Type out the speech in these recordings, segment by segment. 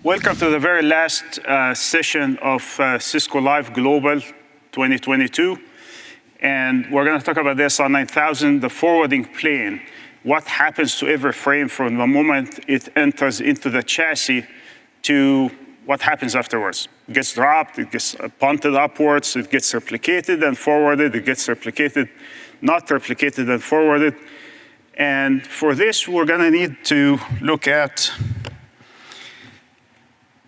Welcome to the very last session of Cisco Live Global 2022. And we're going to talk about the ASR 9000, the forwarding plane. What happens to every frame from the moment it enters into the chassis to what happens afterwards. It gets dropped, it gets punted upwards, it gets replicated and forwarded, it gets replicated, not replicated and forwarded. And for this, we're going to need to look at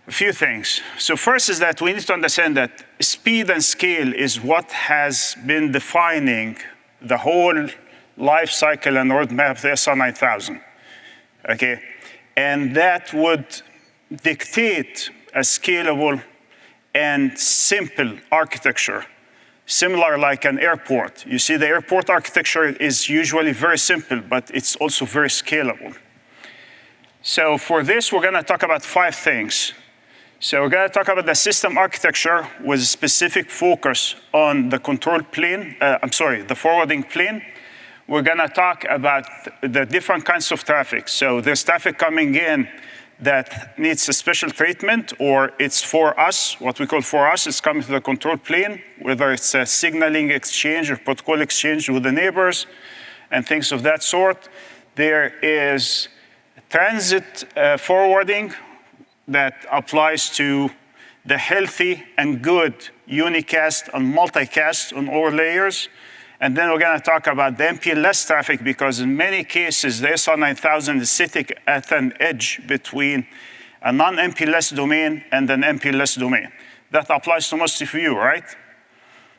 a few things. So first is that we need to understand that speed and scale is what has been defining the whole life cycle and roadmap of the ASR 9000, okay? And that would dictate a scalable and simple architecture, similar like an airport. You see, the airport architecture is usually very simple, but it's also very scalable. So for this, we're gonna talk about 5 things. So we're going to talk about the system architecture with a specific focus on the control plane, the forwarding plane. We're going to talk about the different kinds of traffic. So there's traffic coming in that needs a special treatment, or it's for us, what we call for us, it's coming to the control plane, whether it's a signaling exchange or protocol exchange with the neighbors and things of that sort. There is transit forwarding, that applies to the healthy and good unicast and multicast on all layers. And then we're going to talk about the MPLS traffic, because in many cases, the ASR 9000 is sitting at an edge between a non-MPLS domain and an MPLS domain. That applies to most of you, right?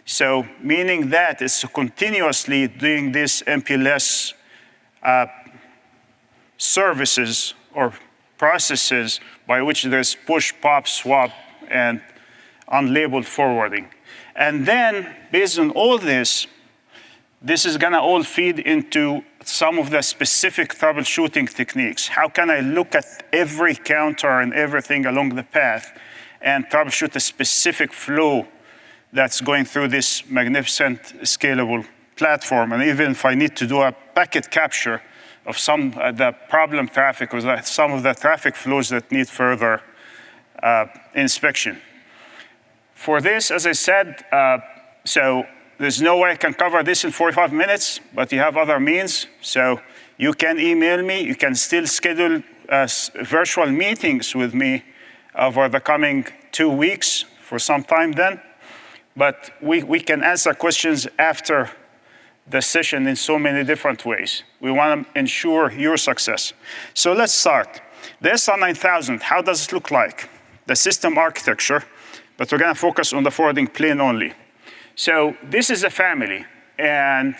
So meaning that it's continuously doing this MPLS services or processes by which there's push, pop, swap, and unlabeled forwarding. And then, based on all this is gonna all feed into some of the specific troubleshooting techniques. How can I look at every counter and everything along the path and troubleshoot a specific flow that's going through this magnificent scalable platform? And even if I need to do a packet capture of some the problem traffic or some of the traffic flows that need further inspection. For this, as I said, so there's no way I can cover this in 45 minutes, but you have other means. So you can email me, you can still schedule virtual meetings with me over the coming 2 weeks for some time then. But we can answer questions after the session in so many different ways. We want to ensure your success. So let's start. The ASR 9000, how does it look like? The system architecture, but we're going to focus on the forwarding plane only. So this is a family, and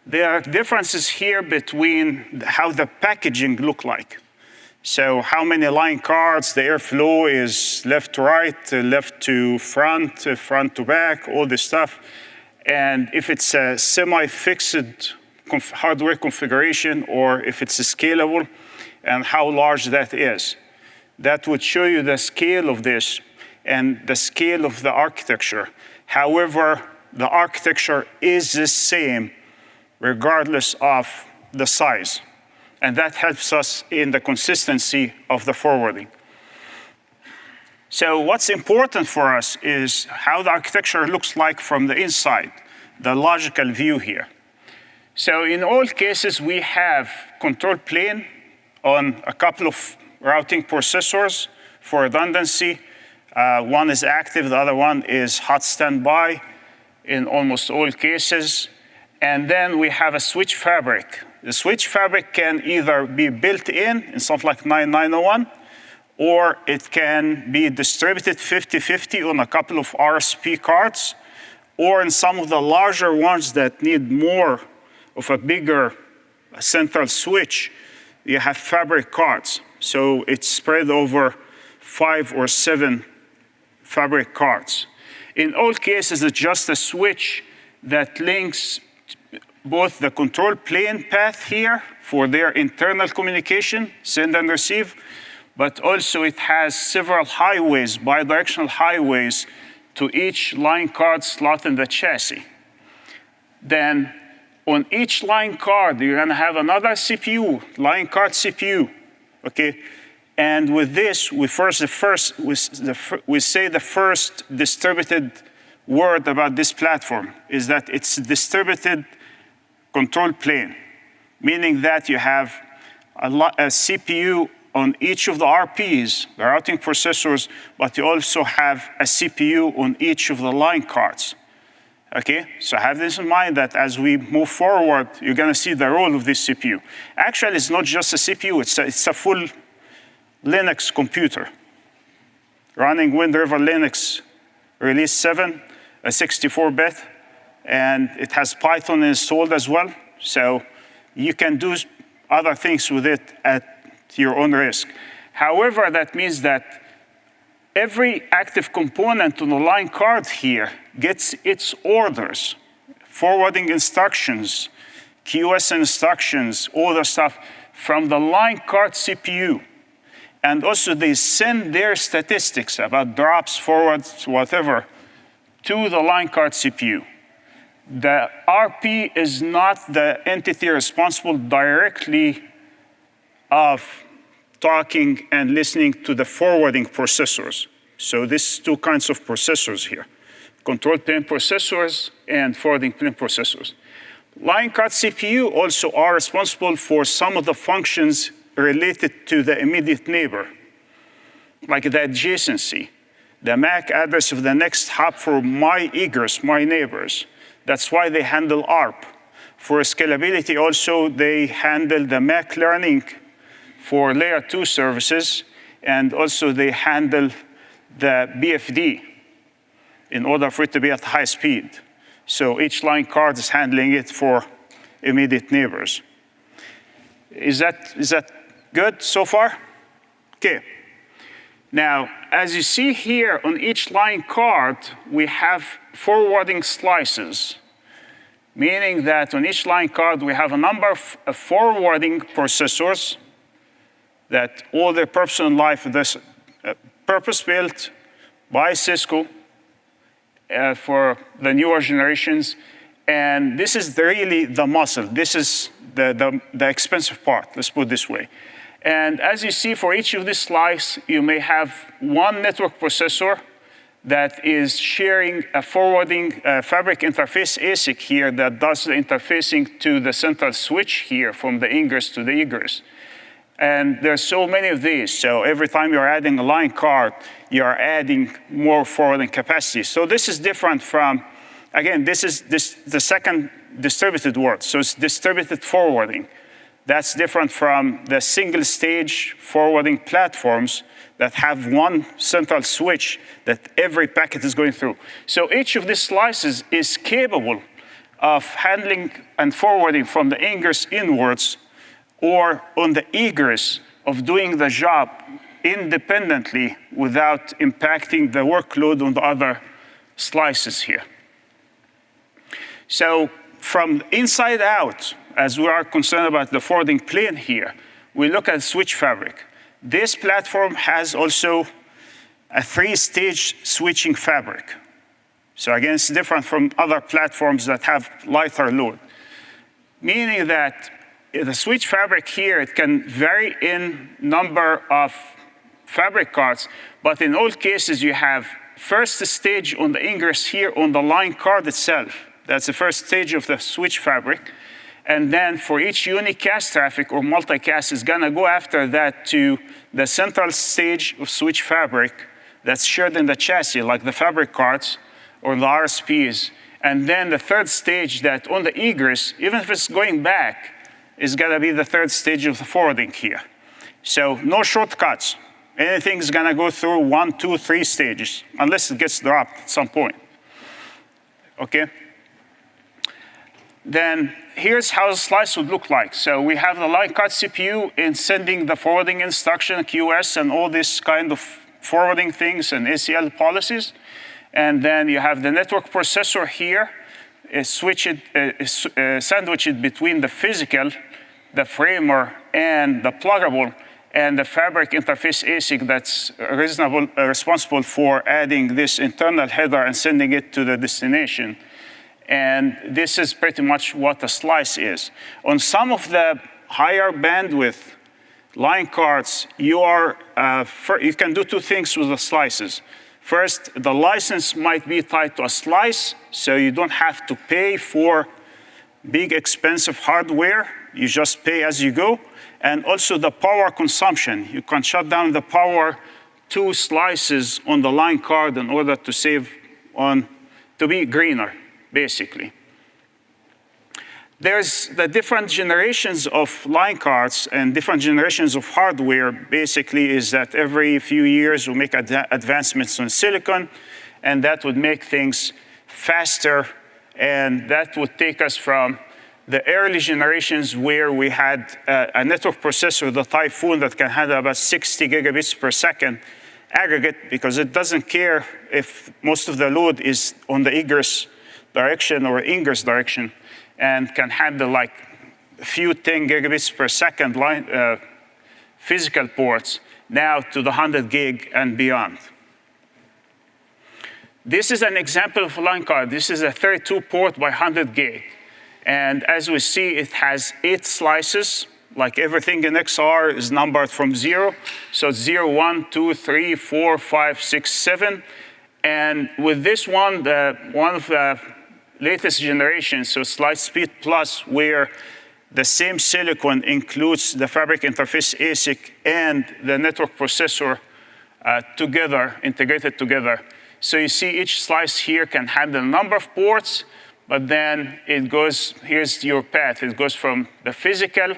there are differences here between how the packaging look like. So how many line cards, the airflow is left to right, left to front, front to back, all this stuff. And if it's a semi-fixed hardware configuration, or if it's a scalable, and how large that is. That would show you the scale of this and the scale of the architecture. However, the architecture is the same regardless of the size. And that helps us in the consistency of the forwarding. So what's important for us is how the architecture looks like from the inside, the logical view here. So in all cases, we have control plane on a couple of routing processors for redundancy. One is active, the other one is hot standby in almost all cases. And then we have a switch fabric. The switch fabric can either be built in something like 9901, or it can be distributed 50-50 on a couple of RSP cards, or in some of the larger ones that need more of a bigger central switch, you have fabric cards. So it's spread over 5 or 7 fabric cards. In all cases, it's just a switch that links both the control plane path here for their internal communication, send and receive, but also it has several highways, bidirectional highways, to each line card slot in the chassis. Then on each line card, you're gonna have another CPU, line card CPU, okay? And with this, we say the first distributed word about this platform is that it's a distributed control plane, meaning that you have a CPU on each of the RPs, the routing processors, but you also have a CPU on each of the line cards. Okay, so have this in mind that as we move forward, you're going to see the role of this CPU. Actually, it's not just a CPU, it's a full Linux computer running Wind River Linux release 7, a 64-bit, and it has Python installed as well. So you can do other things with it at your own risk. However, that means that every active component on the line card here gets its orders, forwarding instructions, QoS instructions, all the stuff from the line card CPU. And also they send their statistics about drops, forwards, whatever, to the line card CPU. The RP is not the entity responsible directly of talking and listening to the forwarding processors. So this two kinds of processors here, control plane processors and forwarding plane processors. Line card CPU also are responsible for some of the functions related to the immediate neighbor, like the adjacency, the MAC address of the next hop for my egress, my neighbors. That's why they handle ARP. For scalability also, they handle the MAC learning for layer 2 services, and also they handle the BFD in order for it to be at high speed. So each line card is handling it for immediate neighbors. Is that good so far? Okay. Now, as you see here on each line card, we have forwarding slices, meaning that on each line card, we have a number of forwarding processors that all their purpose in life is purpose-built by Cisco for the newer generations. And this is really the muscle. This is the expensive part, let's put it this way. And as you see, for each of these slices, you may have one network processor that is sharing a forwarding fabric interface ASIC here that does the interfacing to the central switch here from the ingress to the egress. And there's so many of these. So every time you're adding a line card, you're adding more forwarding capacity. So this is different from, again, this is the second distributed word. So it's distributed forwarding. That's different from the single stage forwarding platforms that have one central switch that every packet is going through. So each of these slices is capable of handling and forwarding from the ingress inwards or on the egress of doing the job independently without impacting the workload on the other slices here. So from inside out, as we are concerned about the forwarding plane here, we look at switch fabric. This platform has also a 3-stage switching fabric. So again, it's different from other platforms that have lighter load, meaning that the switch fabric here, it can vary in number of fabric cards, but in all cases, you have first stage on the ingress here on the line card itself. That's the first stage of the switch fabric. And then for each unicast traffic or multicast is gonna go after that to the central stage of switch fabric that's shared in the chassis, like the fabric cards or the RSPs. And then the third stage that on the egress, even if it's going back, is gonna be the third stage of the forwarding here. So no shortcuts. Anything's gonna go through 1, 2, 3 stages, unless it gets dropped at some point, okay? Then here's how the slice would look like. So we have the line card CPU in sending the forwarding instruction, QoS, and all this kind of forwarding things and ACL policies. And then you have the network processor here, sandwiched between the physical, the framer, and the pluggable, and the fabric interface ASIC that's responsible for adding this internal header and sending it to the destination. And this is pretty much what a slice is. On some of the higher bandwidth line cards, you can do two things with the slices. First, the license might be tied to a slice, so you don't have to pay for big expensive hardware. You just pay as you go. And also the power consumption. You can shut down the power 2 slices on the line card in order to save on, to be greener, basically. There's the different generations of line cards and different generations of hardware. Basically is that every few years we make advancements on silicon, and that would make things faster, and that would take us from the early generations where we had a network processor, the Typhoon, that can handle about 60 gigabits per second aggregate, because it doesn't care if most of the load is on the egress direction or ingress direction, and can handle like a few 10 gigabits per second line, physical ports, now to the 100 gig and beyond. This is an example of a line card. This is a 32 port by 100 gig. And as we see, it has 8 slices. Like everything in XR is numbered from 0. So it's 0, 1, 2, 3, 4, 5, 6, 7. And with this one, one of the latest generations, so Slice Speed Plus, where the same silicon includes the fabric interface ASIC and the network processor together, integrated together. So you see each slice here can handle a number of ports, but then it goes, here's your path. It goes from the physical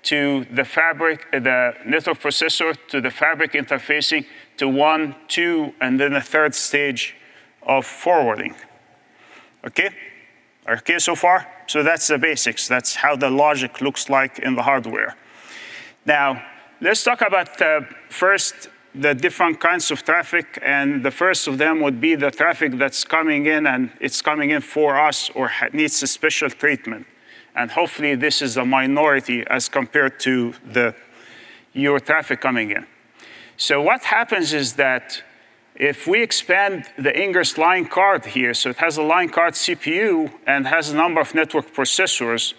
to the fabric, the network processor, to the fabric interfacing, to 1, 2, and then a third stage of forwarding. Okay? Okay so far? So that's the basics. That's how the logic looks like in the hardware. Now, let's talk about first the different kinds of traffic, and the first of them would be the traffic that's coming in, and it's coming in for us or needs a special treatment. And hopefully this is a minority as compared to your traffic coming in. So what happens is that if we expand the ingress line card here, so it has a line card CPU and has a number of network processors,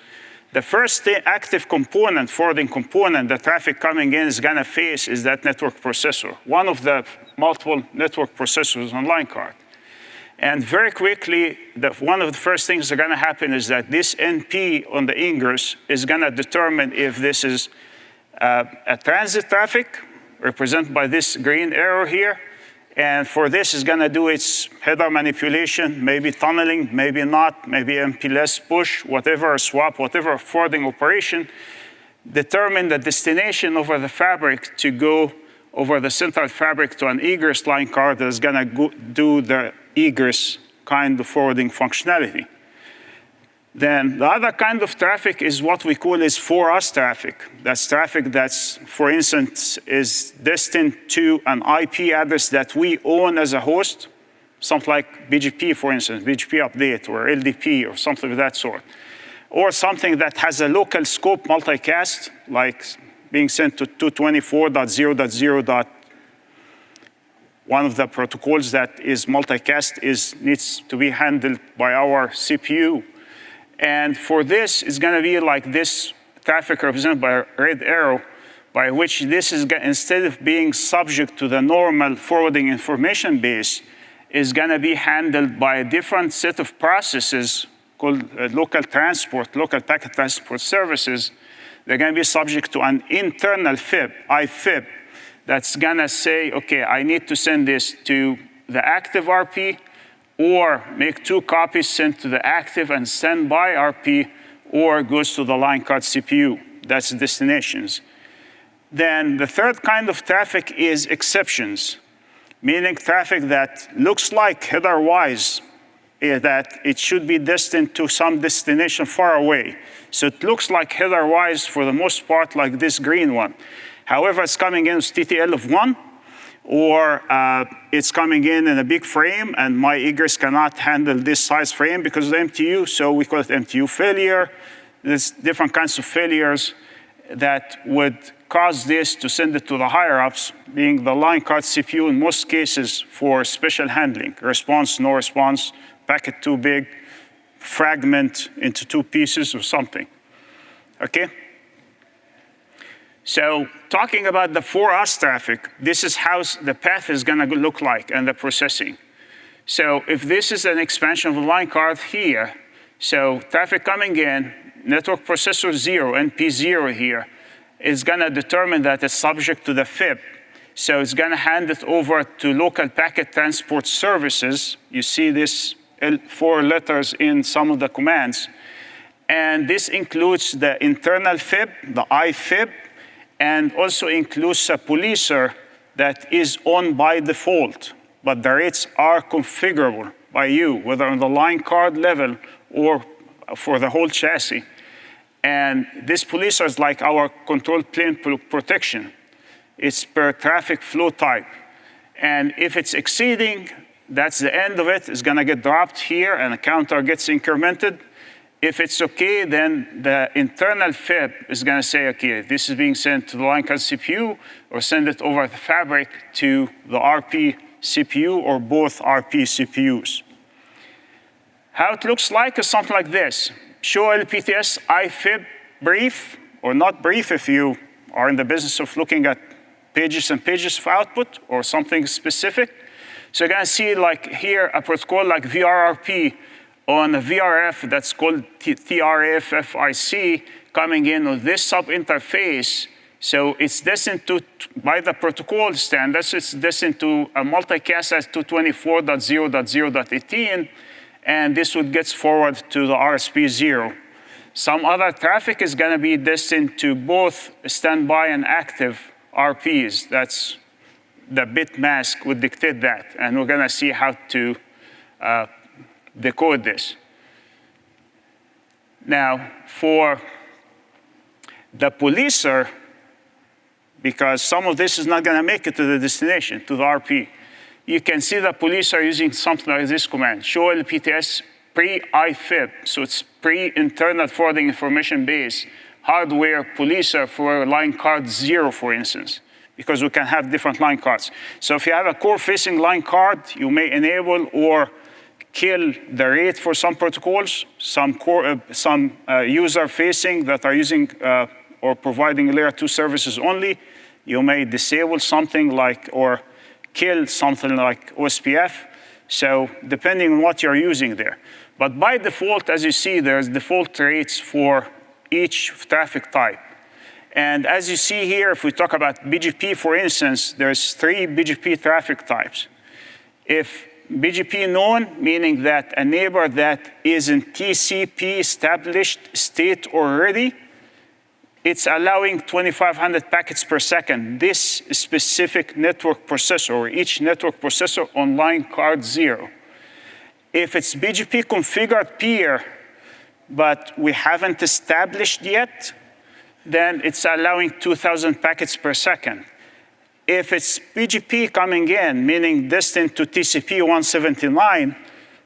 the first active component, forwarding component, the traffic coming in is gonna face is that network processor, one of the multiple network processors on line card. And very quickly, one of the first things that are gonna happen is that this NP on the ingress is gonna determine if this is a transit traffic, represented by this green arrow here. And for this, it's gonna do its header manipulation, maybe tunneling, maybe not, maybe MPLS push, whatever, swap, whatever forwarding operation, determine the destination over the fabric to go over the central fabric to an egress line card that's gonna do the egress kind of forwarding functionality. Then the other kind of traffic is what we call is for us traffic. That's traffic that's, for instance, is destined to an IP address that we own as a host, something like BGP, for instance, BGP update or LDP or something of that sort. Or something that has a local scope multicast, like being sent to 224.0.0. One of the protocols that is multicast needs to be handled by our CPU. And for this, it's gonna be like this traffic represented by a red arrow, by which this is, instead of being subject to the normal forwarding information base, is gonna be handled by a different set of processes called local packet transport services. They're gonna be subject to an internal FIB, IFIB, that's gonna say, okay, I need to send this to the active RP, or make 2 copies sent to the active and standby RP, or goes to the line card CPU. That's destinations. Then the third kind of traffic is exceptions, meaning traffic that looks like header-wise, that it should be destined to some destination far away. So it looks like header-wise for the most part like this green one. However, it's coming in with TTL of 1, or it's coming in a big frame, and my egress cannot handle this size frame because of the MTU, so we call it MTU failure. There's different kinds of failures that would cause this to send it to the higher-ups, being the line card CPU in most cases for special handling, response, no response, packet too big, fragment into 2 pieces or something, okay? So talking about the for us traffic, this is how the path is going to look like and the processing. So if this is an expansion of the line card here, so traffic coming in, network processor 0, NP0 here, is going to determine that it's subject to the FIB. So it's going to hand it over to local packet transport services. You see this 4 letters in some of the commands. And this includes the internal FIB, the IFIB, and also includes a policer that is on by default. But the rates are configurable by you, whether on the line card level or for the whole chassis. And this policer is like our control plane protection. It's per traffic flow type. And if it's exceeding, that's the end of it. It's going to get dropped here, and the counter gets incremented. If it's OK, then the internal FIB is going to say, OK, this is being sent to the line card CPU, or send it over the fabric to the RP CPU, or both RP CPUs. How it looks like is something like this. Show LPTS IFIB brief, or not brief if you are in the business of looking at pages and pages of output or something specific. So you're going to see like here a protocol like VRRP on a VRF that's called TRAFFIC coming in on this sub-interface. So it's destined to, by the protocol standards, it's destined to a multicast at 224.0.0.18, and this would get forwarded to the RSP0. Some other traffic is going to be destined to both standby and active RPs. That's the bit mask would dictate that, and we're going to see how to decode this. Now, for the policer, because some of this is not going to make it to the destination, to the RP, you can see the policer using something like this command, show LPTS pre-IFIB, so it's pre-internal forwarding information base, hardware policer for line card 0, for instance, because we can have different line cards. So if you have a core-facing line card, you may enable or kill the rate for some protocols, some user-facing that are using or providing layer 2 services only. You may disable something like, or kill something like OSPF. So depending on what you're using there. But by default, as you see, there's default rates for each traffic type. And as you see here, if we talk about BGP, for instance, there's 3 BGP traffic types. If BGP known, meaning that a neighbor that is in TCP established state already, it's allowing 2,500 packets per second. This specific network processor, or each network processor on line card 0. If it's BGP configured peer, but we haven't established yet, then it's allowing 2,000 packets per second. If it's BGP coming in, meaning destined to TCP 179,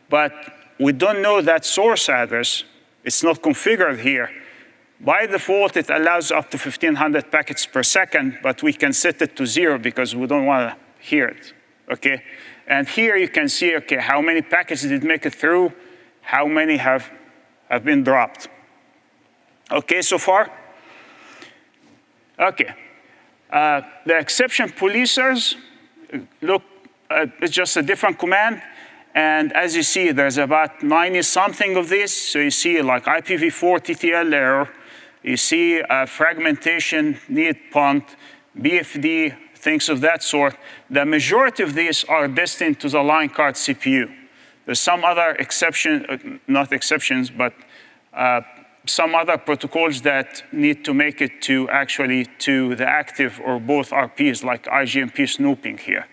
but we don't know that source address, it's not configured here, by default, it allows up to 1,500 packets per second, but we can set it to 0 because we don't want to hear it, okay? And here you can see, okay, how many packets did it make it through, how many have been dropped. Okay, so far? Okay. The exception policers, look, it's just a different command. And as you see, there's about 90-something of this. So you see like IPv4 TTL error. You see fragmentation, need punt, BFD, things of that sort. The majority of these are destined to the line card CPU. There's some other exception, not exceptions, but some other protocols that need to make it to actually to the active or both RPs, like IGMP snooping here.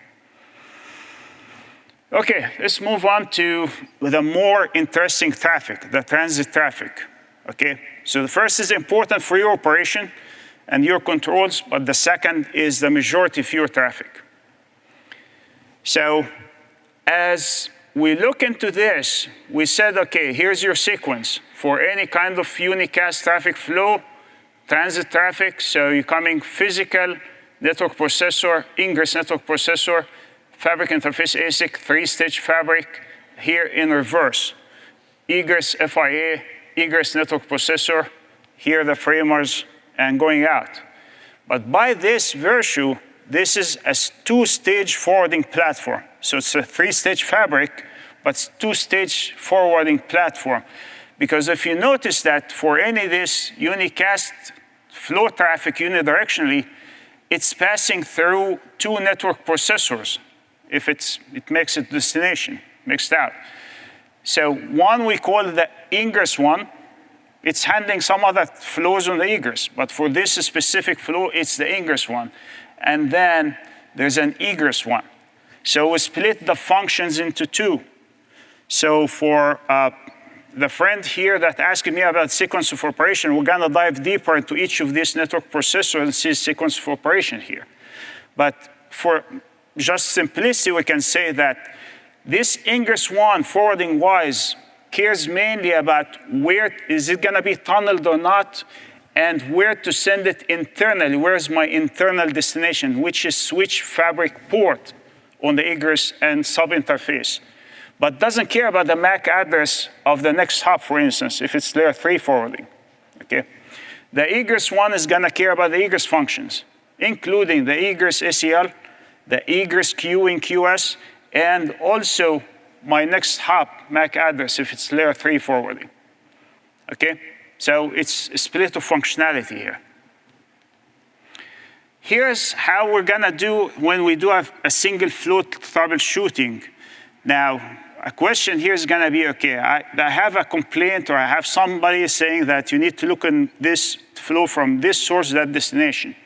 Okay, let's move on to the more interesting traffic, the transit traffic. Okay, so the first is important for your operation and your controls, but the second is the majority of your traffic. So as we look into this, we said, okay, here's your sequence for any kind of unicast traffic flow, transit traffic. So you're coming physical network processor, ingress network processor, fabric interface ASIC, 3-stage fabric, here in reverse. Egress FIA, egress network processor, here the framers, and going out. But by this virtue, this is a two-stage forwarding platform. So it's a three-stage fabric, but it's two-stage forwarding platform. Because if you notice that for any of this unicast flow traffic unidirectionally, it's passing through two network processors if it makes it destination, mixed out. So one we call the ingress one. It's handling some other flows on the egress, but for this specific flow, it's the ingress one. And then there's an egress one. So we split the functions into two. So for the friend here that asked me about sequence of operation, we're gonna dive deeper into each of these network processors and see sequence of operation here. But for just simplicity, we can say that this ingress one, forwarding wise, cares mainly about where is it gonna be tunneled or not, and where to send it internally. Where's my internal destination, which is switch fabric port on the egress and sub-interface. But doesn't care about the MAC address of the next hop, for instance, if it's layer 3 forwarding, okay? The egress one is gonna care about the egress functions, including the egress SEL, the egress queue in QS, and also my next hop MAC address if it's layer 3 forwarding, okay? So it's a split of functionality here. Here's how we're gonna do when we do have a single flow troubleshooting. Now, a question here is gonna be, okay, I have a complaint or I have somebody saying that you need to look in this flow from this source to that destination.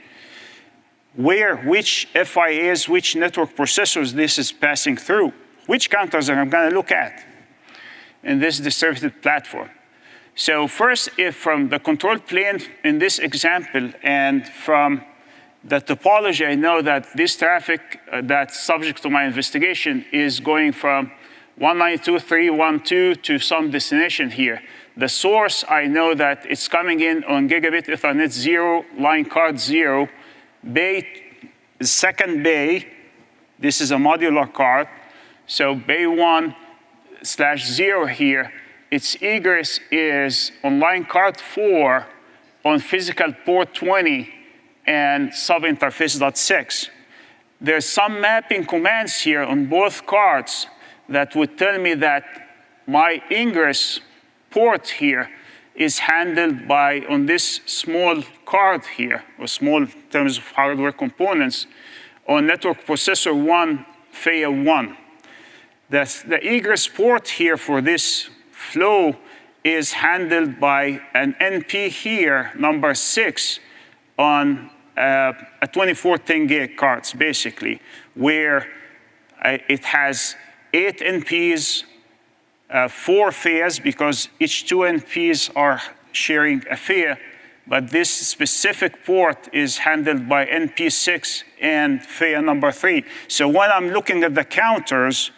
Which FIAs, which network processors this is passing through, which counters I'm gonna look at in this distributed platform. So first, if from the control plane in this example and from the topology, I know that this traffic that's subject to my investigation is going from 192.3.1.2 to some destination here. The source, I know that it's coming in on gigabit Ethernet 0, line card 0, second bay, this is a modular card. So bay 1/0 here, its egress is on line card 4 on physical port 20 and subinterface.6. There's some mapping commands here on both cards that would tell me that my ingress port here is handled by, on this small card here, or small in terms of hardware components, on network processor 1, FIA 1. The egress port here for this flow is handled by an NP here, number 6, on a 2410 gig cards, basically, where it has 8 NPs, 4 FIAs, because each 2 NPs are sharing a FIA, but this specific port is handled by NP6 and FIA number 3. So when I'm looking at the counters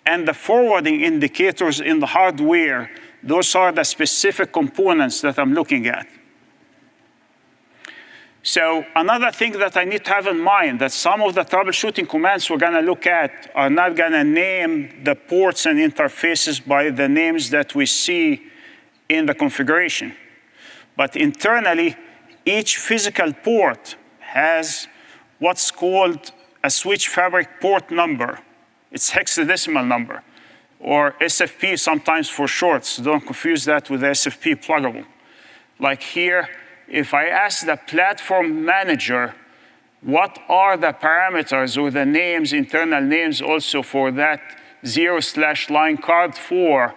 and the forwarding indicators in the hardware, those are the specific components that I'm looking at. So another thing that I need to have in mind, that some of the troubleshooting commands we're gonna look at are not gonna name the ports and interfaces by the names that we see in the configuration. But internally, each physical port has what's called a switch fabric port number. It's hexadecimal number, or SFP sometimes for short, so don't confuse that with the SFP pluggable. Like here, if I ask the platform manager, what are the parameters or the names, internal names also for that 0/line card 4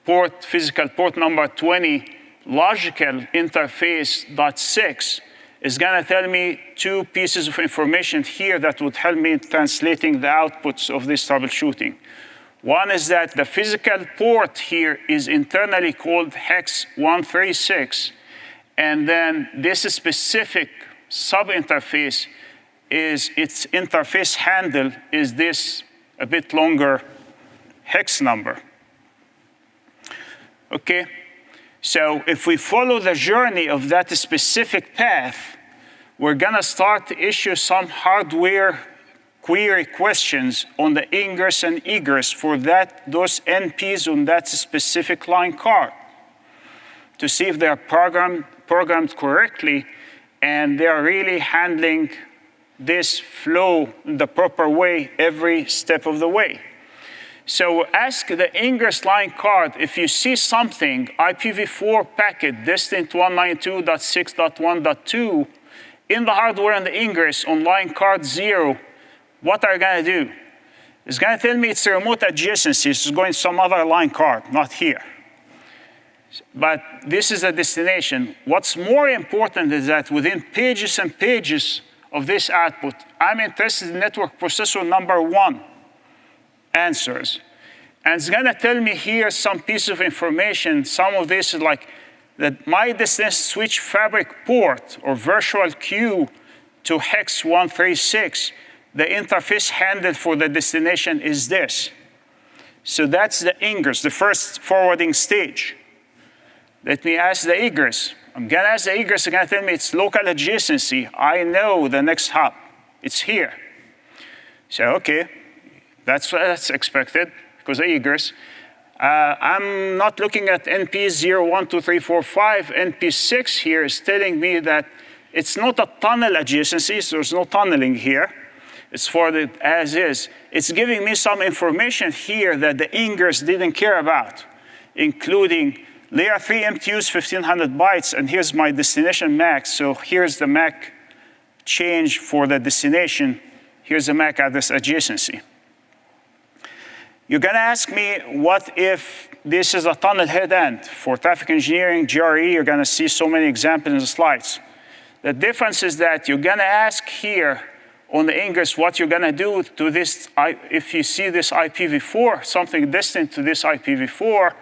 port, physical port number 20, logical interface .6, is gonna tell me 2 pieces of information here that would help me in translating the outputs of this troubleshooting. One is that the physical port here is internally called hex 136, and then this specific sub-interface is its interface handle is this a bit longer hex number. Okay, so if we follow the journey of that specific path, we're gonna start to issue some hardware query questions on the ingress and egress for those NPs on that specific line card to see if they are programmed correctly and they are really handling this flow in the proper way every step of the way. So ask the ingress line card if you see something, IPv4 packet distant 192.6.1.2 in the hardware and the ingress on line card 0, what are you going to do? It's going to tell me it's a remote adjacency. It's going to some other line card, not here. But this is a destination. What's more important is that within pages and pages of this output, I'm interested in network processor number 1 answers. And it's going to tell me here some piece of information. Some of this is like that my destination switch fabric port or virtual queue to hex 136. The interface handle for the destination is this. So that's the ingress, the first forwarding stage. Let me ask the egress. I'm going to ask the egress, it's going to tell me it's local adjacency. I know the next hop. It's here. So, okay, that's expected because of egress. I'm not looking at NPs 0, 1, 2, 3, 4, 5. NP 6 here is telling me that it's not a tunnel adjacency, so there's no tunneling here. It's for the as is. It's giving me some information here that the ingress didn't care about, including layer 3 MTUs, 1500 bytes, and here's my destination MAC. So here's the MAC change for the destination. Here's the MAC address adjacency. You're going to ask me, what if this is a tunnel head end? For traffic engineering, GRE, you're going to see so many examples in the slides. The difference is that you're going to ask here on the ingress what you're going to do to this. If you see this IPv4, something distant to this IPv4,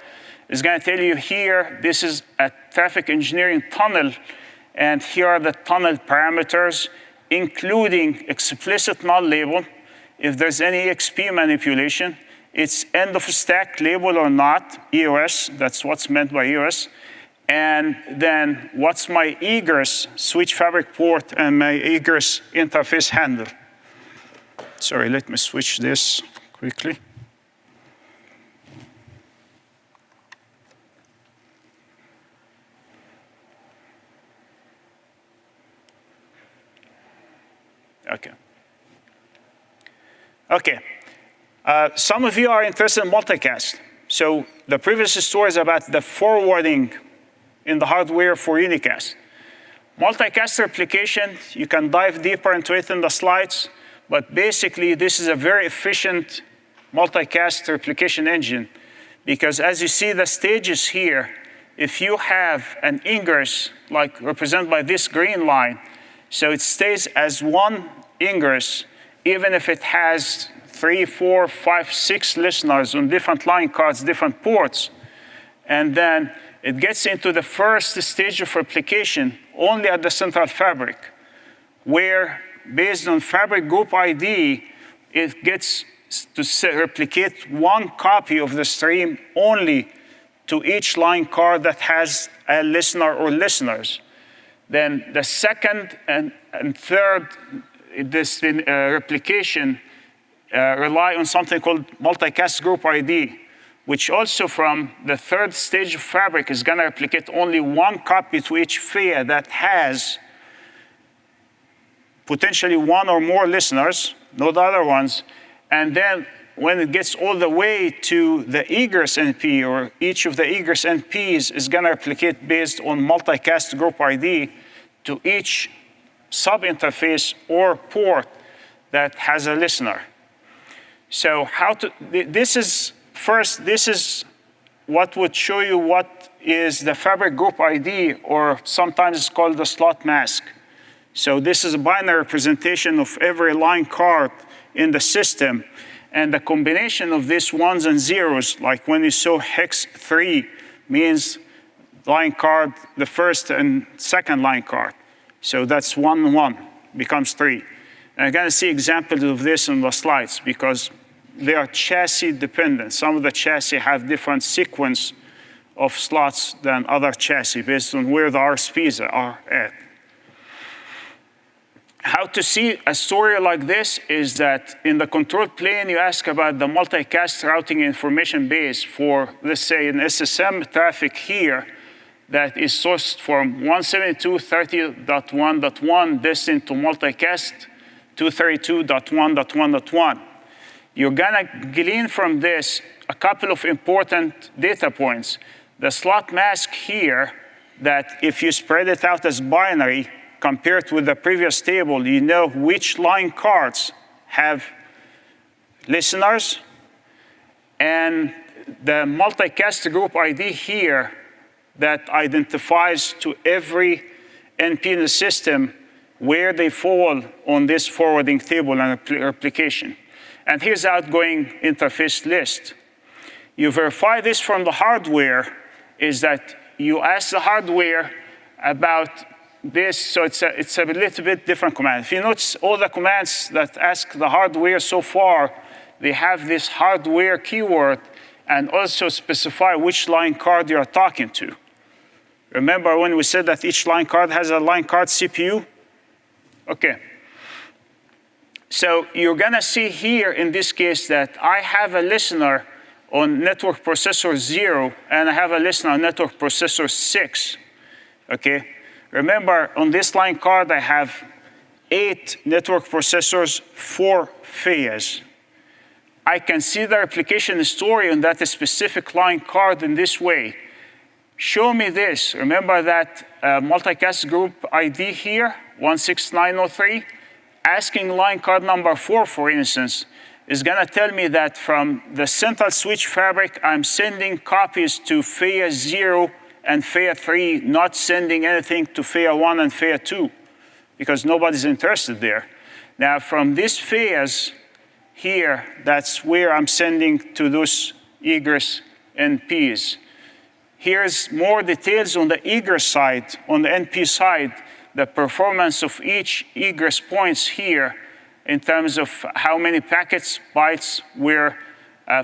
is going to tell you here, this is a traffic engineering tunnel, and here are the tunnel parameters, including explicit null label. If there's any XP manipulation, it's end of stack label or not, EOS, that's what's meant by EOS. And then what's my egress switch fabric port and my egress interface handle. Sorry, let me switch this quickly. Okay. Okay. Some of you are interested in multicast. So the previous story is about the forwarding in the hardware for unicast. Multicast replication, you can dive deeper into it in the slides, but basically this is a very efficient multicast replication engine, because as you see the stages here, if you have an ingress, like represented by this green line, so it stays as one ingress, even if it has 3, 4, 5, 6 listeners on different line cards, different ports. And then it gets into the first stage of replication only at the central fabric, where based on fabric group ID, it gets to replicate one copy of the stream only to each line card that has a listener or listeners. Then the second and third replication rely on something called multicast group ID, which also from the third stage of fabric is going to replicate only one copy to each FIA that has potentially one or more listeners, not the other ones. And then when it gets all the way to the egress NP, or each of the egress NPs is going to replicate based on multicast group ID to each sub-interface or port that has a listener. So this is what would show you what is the fabric group ID, or sometimes it's called the slot mask. So this is a binary representation of every line card in the system. And the combination of these ones and zeros, like when you saw hex 3, means line card, the first and second line card. So that's 1, 1, becomes 3. And I'm going to see examples of this in the slides because they are chassis dependent. Some of the chassis have different sequence of slots than other chassis based on where the RSPs are at. How to see a story like this is that in the control plane, you ask about the multicast routing information base for, let's say, an SSM traffic here. that is sourced from 172.30.1.1 destined to multicast 232.1.1.1. You're gonna glean from this a couple of important data points. The slot mask here, that if you spread it out as binary, compared with the previous table, you know which line cards have listeners, and the multicast group ID here that identifies to every NP in the system where they fall on this forwarding table and replication. And here's the outgoing interface list. You verify this from the hardware is that you ask the hardware about this, so it's a little bit different command. If you notice all the commands that ask the hardware so far, they have this hardware keyword and also specify which line card you are talking to. Remember when we said that each line card has a line card CPU? Okay. So you're gonna see here in this case that I have a listener on network processor 0 and I have a listener on network processor 6, okay? Remember on this line card I have 8 network processors, 4 FIAs. I can see the replication history on that specific line card in this way. Show me this. Remember that multicast group ID here, 16903? Asking line card number 4, for instance, is gonna tell me that from the central switch fabric, I'm sending copies to FIA 0 and FIA 3, not sending anything to FIA 1 and FIA 2, because nobody's interested there. Now, from these FIAs here, that's where I'm sending to those egress NPs. Here's more details on the egress side, on the NP side, the performance of each egress points here in terms of how many packets, bytes were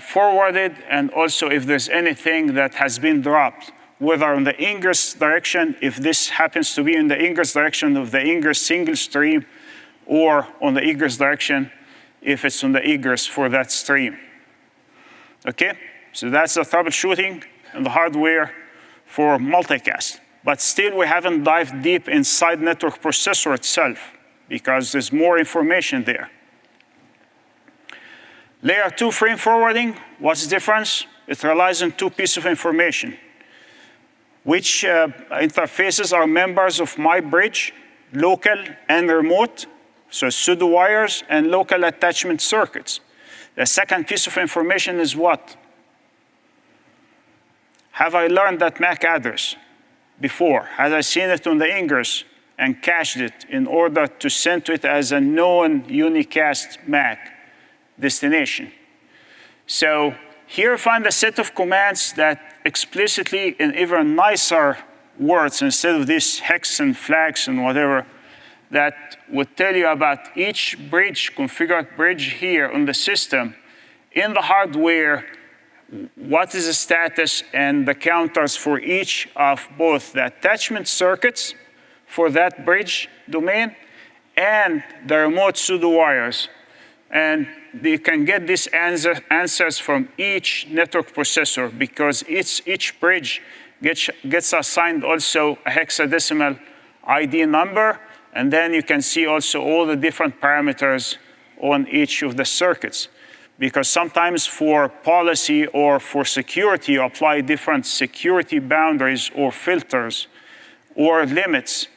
forwarded, and also if there's anything that has been dropped, whether in the ingress direction, if this happens to be in the ingress direction of the ingress single stream, or on the egress direction if it's on the egress for that stream. Okay, so that's the troubleshooting and the hardware for multicast. But still, we haven't dived deep inside network processor itself because there's more information there. Layer 2 frame forwarding, what's the difference? It relies on 2 pieces of information. Which interfaces are members of my bridge, local and remote, so pseudo wires and local attachment circuits. The second piece of information is what? Have I learned that MAC address before? Have I seen it on the ingress and cached it in order to send to it as a known unicast MAC destination? So here you find a set of commands that explicitly in even nicer words, instead of these hex and flags and whatever, that would tell you about each bridge, configured bridge here on the system, in the hardware, what is the status and the counters for each of both the attachment circuits for that bridge domain and the remote pseudo wires. And you can get these answers from each network processor because each bridge gets assigned also a hexadecimal ID number, and then you can see also all the different parameters on each of the circuits. Because sometimes for policy or for security, you apply different security boundaries or filters or limits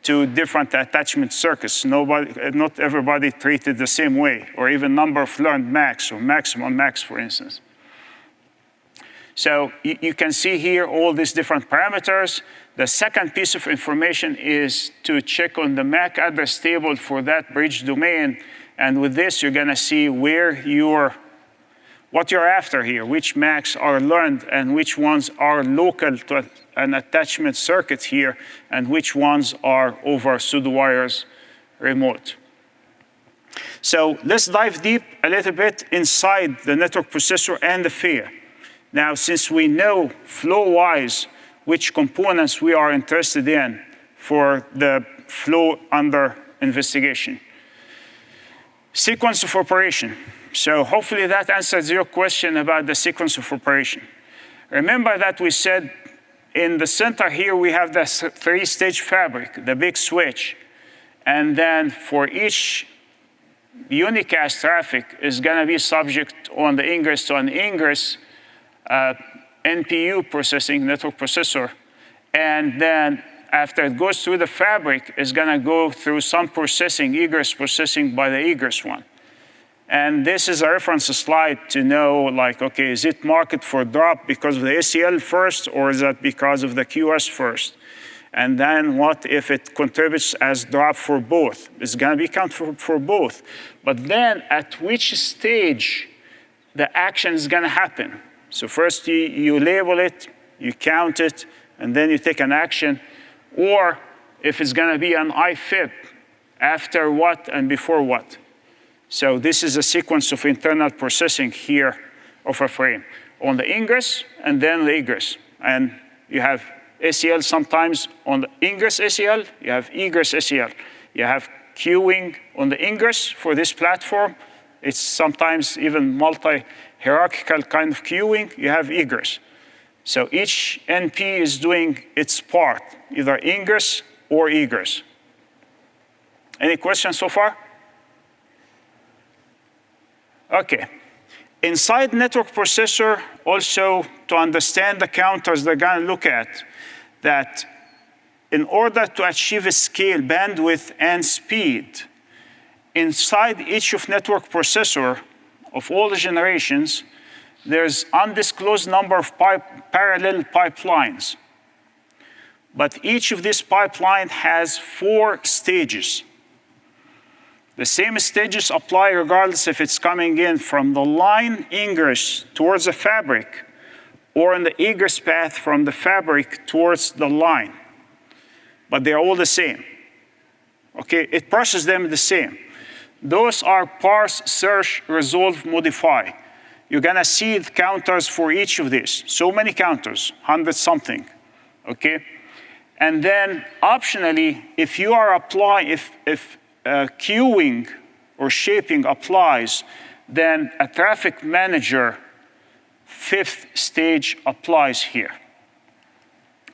to different attachment circuits. Not everybody treated the same way, or even number of learned MACs or maximum MACs, for instance. So you can see here all these different parameters. The second piece of information is to check on the MAC address table for that bridge domain. And with this, you're gonna see what you're after here, which MACs are learned and which ones are local to an attachment circuit here, and which ones are over pseudo wires remote. So let's dive deep a little bit inside the network processor and the FIA. Now, since we know flow-wise which components we are interested in for the flow under investigation. Sequence of operation. So hopefully that answers your question about the sequence of operation. Remember that we said in the center here, we have the three-stage fabric, the big switch. And then for each unicast traffic is going to be subject on the ingress to an ingress NPU processing, network processor. And then after it goes through the fabric, it's going to go through some processing, egress processing by the egress one. And this is a reference slide to know, like, okay, is it marked for drop because of the ACL first, or is that because of the QS first? And then what if it contributes as drop for both? It's going to be counted for both. But then at which stage the action is going to happen? So first you label it, you count it, and then you take an action. Or if it's going to be an IFIP, after what and before what. So this is a sequence of internal processing here of a frame. On the ingress and then the egress. And you have ACL sometimes on the ingress ACL, you have egress ACL. You have queuing on the ingress for this platform. It's sometimes even multi-hierarchical kind of queuing. You have egress. So each NP is doing its part, either ingress or egress. Any questions so far? Okay. Inside network processor, also to understand the counters they're going to look at, that in order to achieve a scale, bandwidth, and speed, inside each of network processor of all the generations, there's undisclosed number of parallel pipelines. But each of these pipelines has 4 stages. The same stages apply regardless if it's coming in from the line ingress towards the fabric or in the egress path from the fabric towards the line. But they're all the same. Okay, it processes them the same. Those are parse, search, resolve, modify. You're gonna see the counters for each of these. So many counters, 100 something, okay? And then optionally, if you are applying, if queuing or shaping applies, then a traffic manager 5th stage applies here,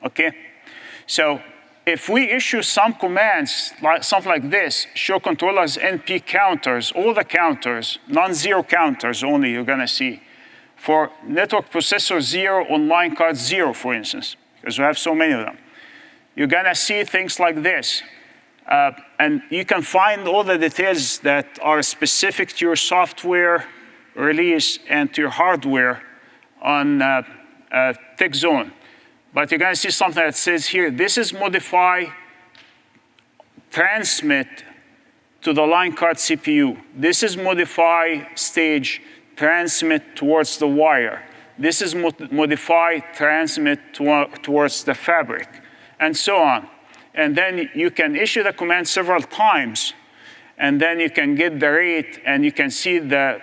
okay? So if we issue some commands, like something like this, show controllers NP counters, all the counters, non-zero counters only you're gonna see. For network processor 0 on line card 0, for instance, because we have so many of them. You're gonna see things like this. And you can find all the details that are specific to your software release and to your hardware on TechZone. But you're going to see something that says here, this is modify, transmit to the line card CPU. This is modify stage, transmit towards the wire. This is modify, transmit towards the fabric, and so on. And then you can issue the command several times, and then you can get the rate, and you can see the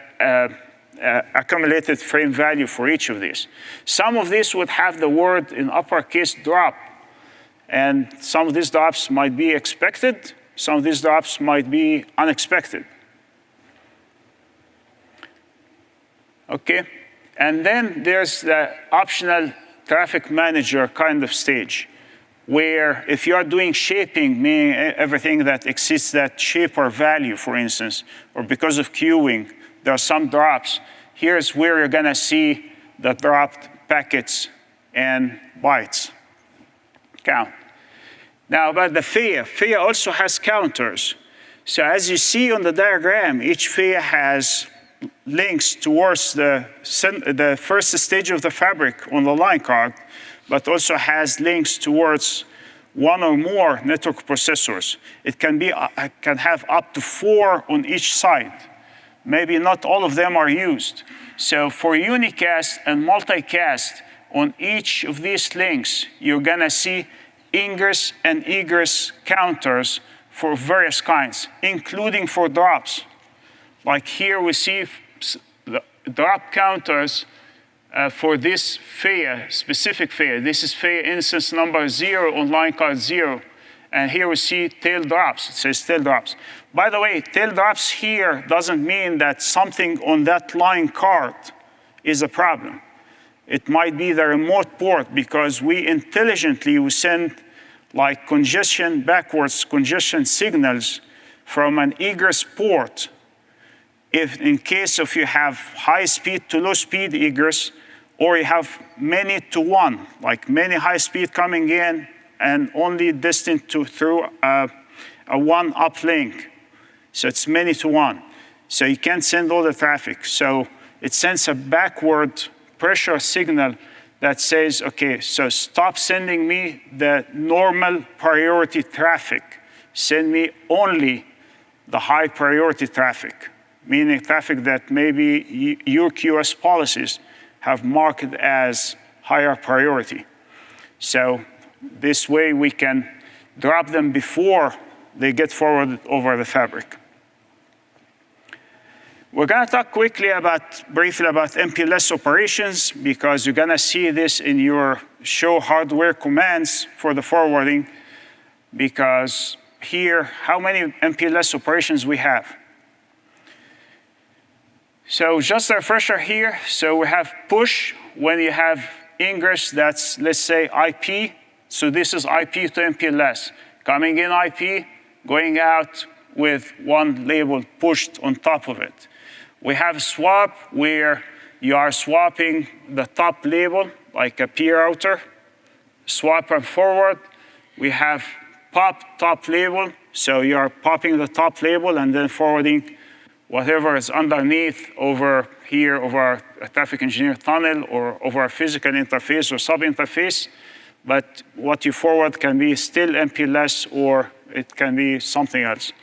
accumulated frame value for each of these. Some of these would have the word in uppercase drop, and some of these drops might be expected, some of these drops might be unexpected. Okay, and then there's the optional traffic manager kind of stage, where if you are doing shaping, meaning everything that exceeds that shaper value, for instance, or because of queuing, there are some drops. Here's where you're gonna see the dropped packets and bytes count. Now about the FEA, FEA also has counters. So as you see on the diagram, each FEA has links towards the first stage of the fabric on the line card, but also has links towards one or more network processors. It can have up to 4 on each side. Maybe not all of them are used. So for unicast and multicast, on each of these links, you're gonna see ingress and egress counters for various kinds, including for drops. Like here we see the drop counters for this FEA, specific FEA. This is FEA instance number 0 on line card 0. And here we see tail drops. It says tail drops. By the way, tail drops here doesn't mean that something on that line card is a problem. It might be the remote port because we intelligently send like backwards congestion signals from an egress port. If in case if you have high speed to low speed egress, or you have many to one, like many high speed coming in and only destined through a one uplink. So it's many to one. So you can't send all the traffic. So it sends a backward pressure signal that says, okay, so stop sending me the normal priority traffic. Send me only the high priority traffic, meaning traffic that maybe your QoS policies have marked as higher priority. So this way we can drop them before they get forwarded over the fabric. We're going to talk briefly about MPLS operations because you're going to see this in your show hardware commands for the forwarding, because here, how many MPLS operations we have? So just a refresher here. So we have push when you have ingress that's, let's say, IP. So this is IP to MPLS. Coming in IP, going out with one label pushed on top of it. We have swap where you are swapping the top label, like a P router, swap and forward. We have pop top label, so you are popping the top label and then forwarding whatever is underneath over here, over a traffic engineer tunnel or over a physical interface or sub-interface. But what you forward can be still MPLS or it can be something else,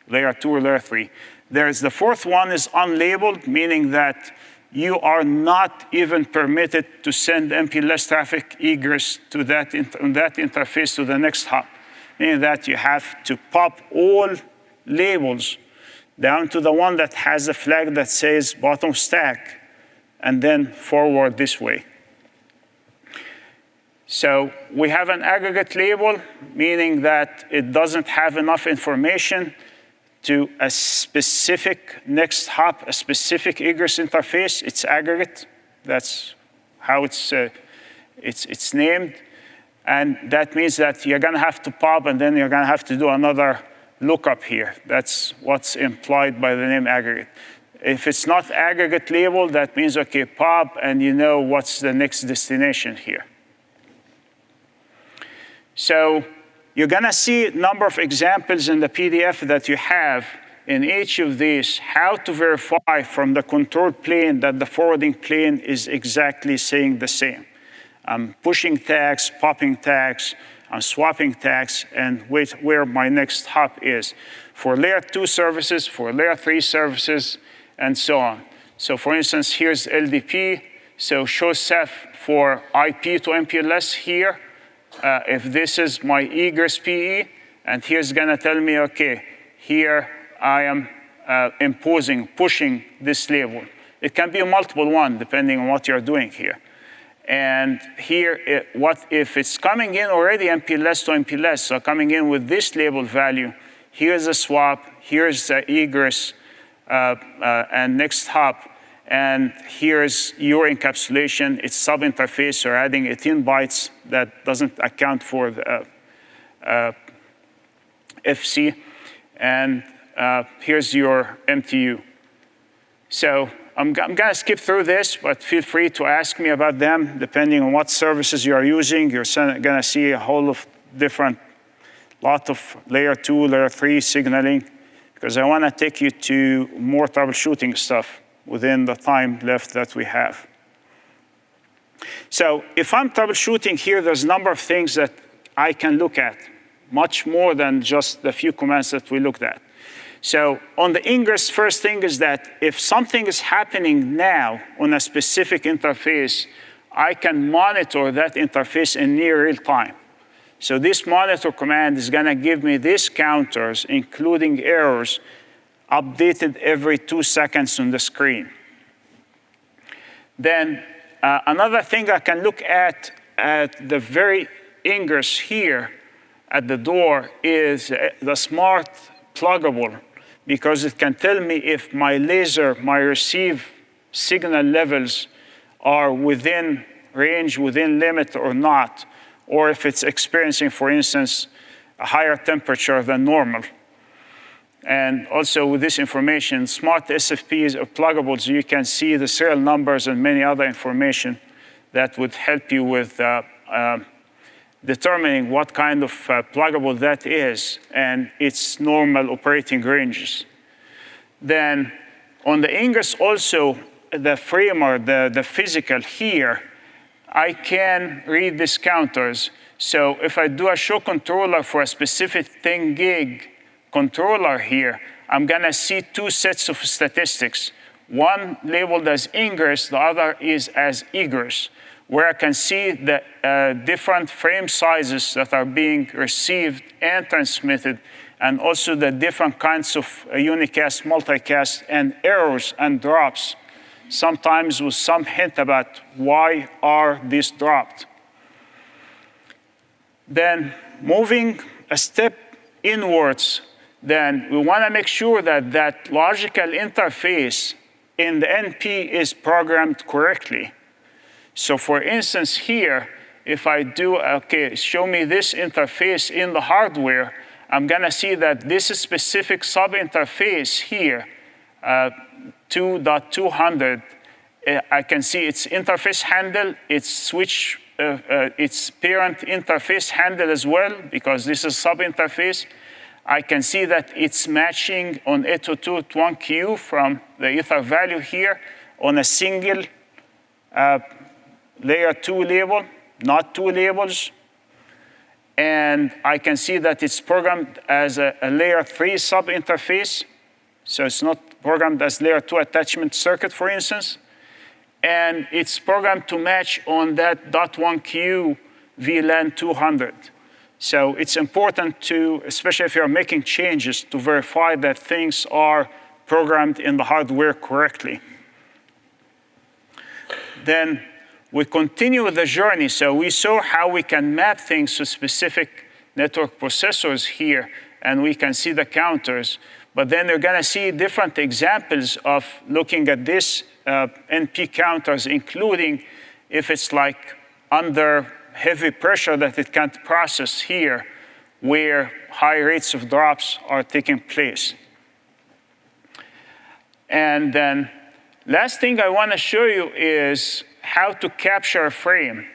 layer 2 or layer 3. There's the fourth one is unlabeled, meaning that you are not even permitted to send MPLS traffic egress to that interface to the next hop, meaning that you have to pop all labels down to the one that has a flag that says bottom stack, and then forward this way. So we have an aggregate label, meaning that it doesn't have enough information to a specific next hop, a specific egress interface. It's aggregate. That's how it's named. And that means that you're going to have to pop, and then you're going to have to do another lookup here. That's what's implied by the name aggregate. If it's not aggregate label, that means, okay, pop, and you know what's the next destination here. So you're going to see a number of examples in the PDF that you have in each of these, how to verify from the control plane that the forwarding plane is exactly saying the same. I'm pushing tags, popping tags, I'm swapping tags, and where my next hop is. For layer 2 services, for layer 3 services, and so on. So for instance, here's LDP. So show Ceph for IP to MPLS here. If this is my egress PE, and here's going to tell me, okay, here I am pushing this label. It can be a multiple one, depending on what you're doing here. And here, what if it's coming in already MPLS to MPLS, so coming in with this label value, here's a swap, here's the egress, and next hop, and here's your encapsulation. It's sub-interface, or adding 18 bytes that doesn't account for the FC. And here's your MTU. So I'm going to skip through this, but feel free to ask me about them. Depending on what services you are using, you're going to see a whole of lot of layer 2, layer 3 signaling, because I want to take you to more troubleshooting stuff within the time left that we have. So if I'm troubleshooting here, there's a number of things that I can look at, much more than just the few commands that we looked at. So on the ingress, first thing is that if something is happening now on a specific interface, I can monitor that interface in near real time. So this monitor command is going to give me these counters, including errors, updated every 2 seconds on the screen. Then another thing I can look at the very ingress here at the door is the smart pluggable, because it can tell me if my laser, my receive signal levels are within range within limit or not, or if it's experiencing, for instance, a higher temperature than normal. And also with this information, smart SFPs are pluggable, so you can see the serial numbers and many other information that would help you with determining what kind of pluggable that is and its normal operating ranges. Then on the ingress also, the framer, the physical here, I can read these counters. So if I do a show controller for a specific 10 gig controller here, I'm gonna see two sets of statistics. One labeled as ingress, the other is as egress, where I can see the different frame sizes that are being received and transmitted, and also the different kinds of unicast, multicast, and errors and drops, sometimes with some hint about why are these dropped. Then moving a step inwards, then we want to make sure that that logical interface in the NP is programmed correctly. So for instance here, if I do, okay, show me this interface in the hardware, I'm gonna see that this specific sub-interface here, 2.200, I can see its interface handle, its switch, its parent interface handle as well, because this is sub-interface. I can see that it's matching on 802.1q from the ether value here on a single layer 2 label, not two labels. And I can see that it's programmed as a layer 3 sub-interface. So it's not programmed as layer 2 attachment circuit, for instance. And it's programmed to match on that .1q VLAN 200. So it's important to, especially if you're making changes, to verify that things are programmed in the hardware correctly. Then we continue the journey. So we saw how we can map things to specific network processors here, and we can see the counters. But then you're going to see different examples of looking at this NP counters, including if it's like under heavy pressure that it can't process here, where high rates of drops are taking place. And then last thing I want to show you is how to capture a frame.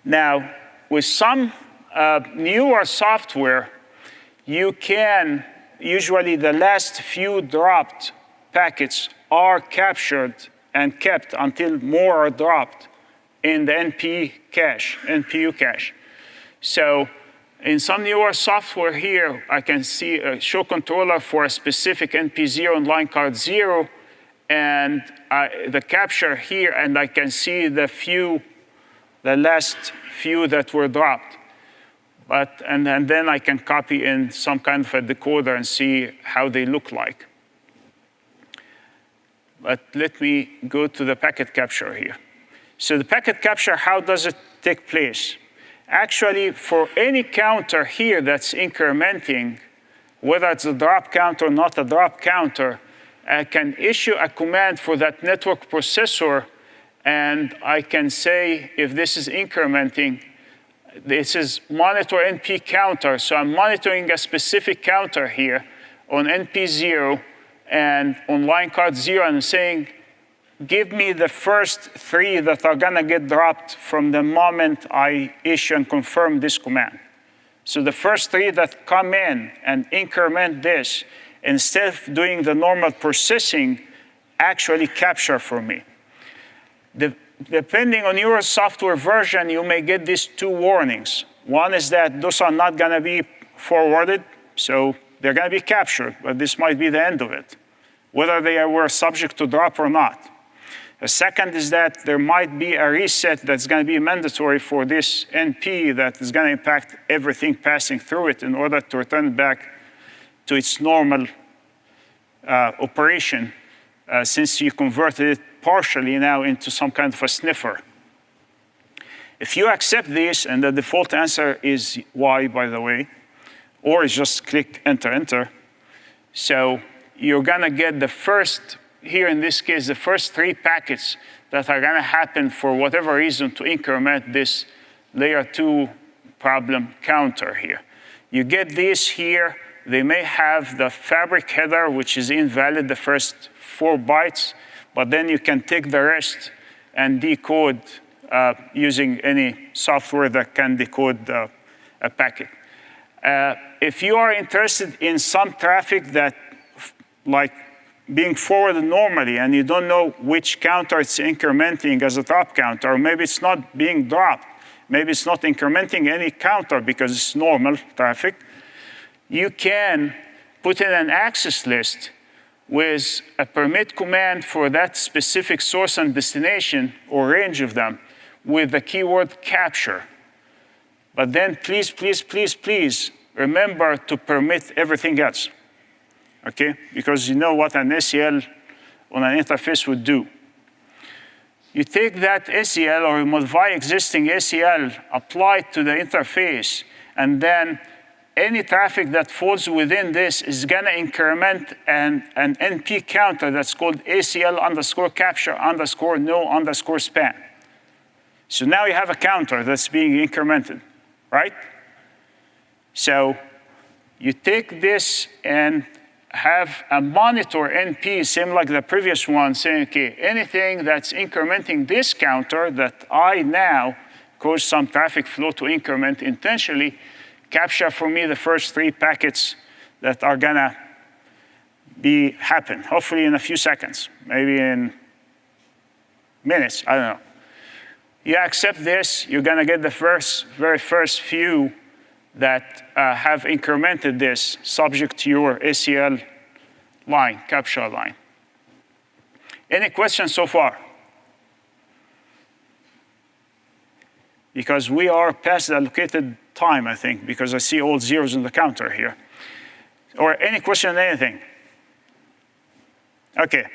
Now, with some newer software, you can, usually the last few dropped packets are captured and kept until more are dropped in the NPU cache. So in some newer software here, I can see a show controller for a specific NP0 and line card 0, and the capture here, and I can see the last few that were dropped. And then I can copy in some kind of a decoder and see how they look like. But let me go to the packet capture here. So the packet capture, how does it take place? Actually, for any counter here that's incrementing, whether it's a drop counter or not a drop counter, I can issue a command for that network processor, and I can say if this is incrementing, this is monitor NP counter. So I'm monitoring a specific counter here on NP0 and on line card 0, and I'm saying, give me the first 3 that are gonna get dropped from the moment I issue and confirm this command. So the first 3 that come in and increment this, instead of doing the normal processing, actually capture for me. Depending on your software version, you may get these 2 warnings. One is that those are not gonna be forwarded, so they're gonna be captured, but this might be the end of it, whether they were subject to drop or not. The second is that there might be a reset that's going to be mandatory for this NP that is going to impact everything passing through it in order to return it back to its normal operation, since you converted it partially now into some kind of a sniffer. If you accept this, and the default answer is Y, by the way, or just click enter, enter. So you're going to get the first here in this case, the first 3 packets that are going to happen for whatever reason to increment this layer 2 problem counter here. You get these here. They may have the fabric header, which is invalid, the first 4 bytes, but then you can take the rest and decode using any software that can decode a packet. If you are interested in some traffic that, like being forwarded normally, and you don't know which counter it's incrementing as a drop counter, or maybe it's not being dropped, maybe it's not incrementing any counter because it's normal traffic, you can put in an access list with a permit command for that specific source and destination, or range of them, with the keyword capture. But then please, please, please, please remember to permit everything else, okay? Because you know what an ACL on an interface would do. You take that ACL, or you modify existing ACL, apply it to the interface, and then any traffic that falls within this is going to increment an NP counter that's called ACL underscore capture underscore no underscore span. So now you have a counter that's being incremented, right? So you take this and have a monitor NP, same like the previous one, saying, okay, anything that's incrementing this counter that I now cause some traffic flow to increment intentionally, capture for me the first 3 packets that are gonna happen, hopefully in a few seconds, maybe in minutes, I don't know. You accept this, you're gonna get the very first few that have incremented this subject to your ACL line, capture line. Any questions so far? Because we are past the allocated time, I think, because I see all zeros in the counter here. Or any question on anything? Okay,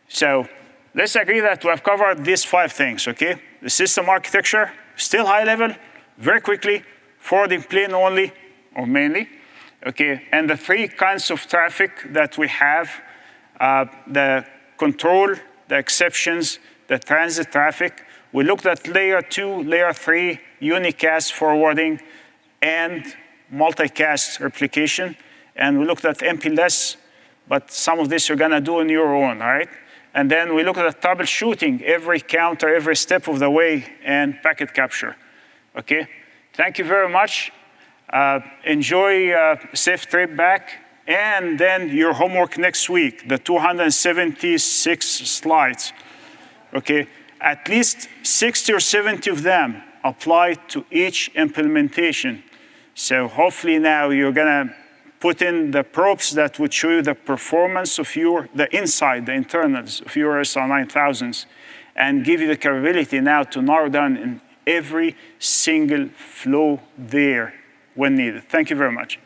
so let's agree that we have covered these 5 things, okay? The system architecture, still high level, very quickly, forwarding plain only, or mainly, okay? And the 3 kinds of traffic that we have, the control, the exceptions, the transit traffic. We looked at layer 2, layer 3, unicast forwarding, and multicast replication. And we looked at MPLS, but some of this you're gonna do on your own, all right? And then we looked at troubleshooting every counter, every step of the way, and packet capture, okay? Thank you very much. Enjoy a safe trip back. And then your homework next week, the 276 slides, okay? At least 60 or 70 of them apply to each implementation. So hopefully now you're gonna put in the probes that would show you the performance of the internals of your SR 9000s, and give you the capability now to narrow down in every single flow there when needed. Thank you very much.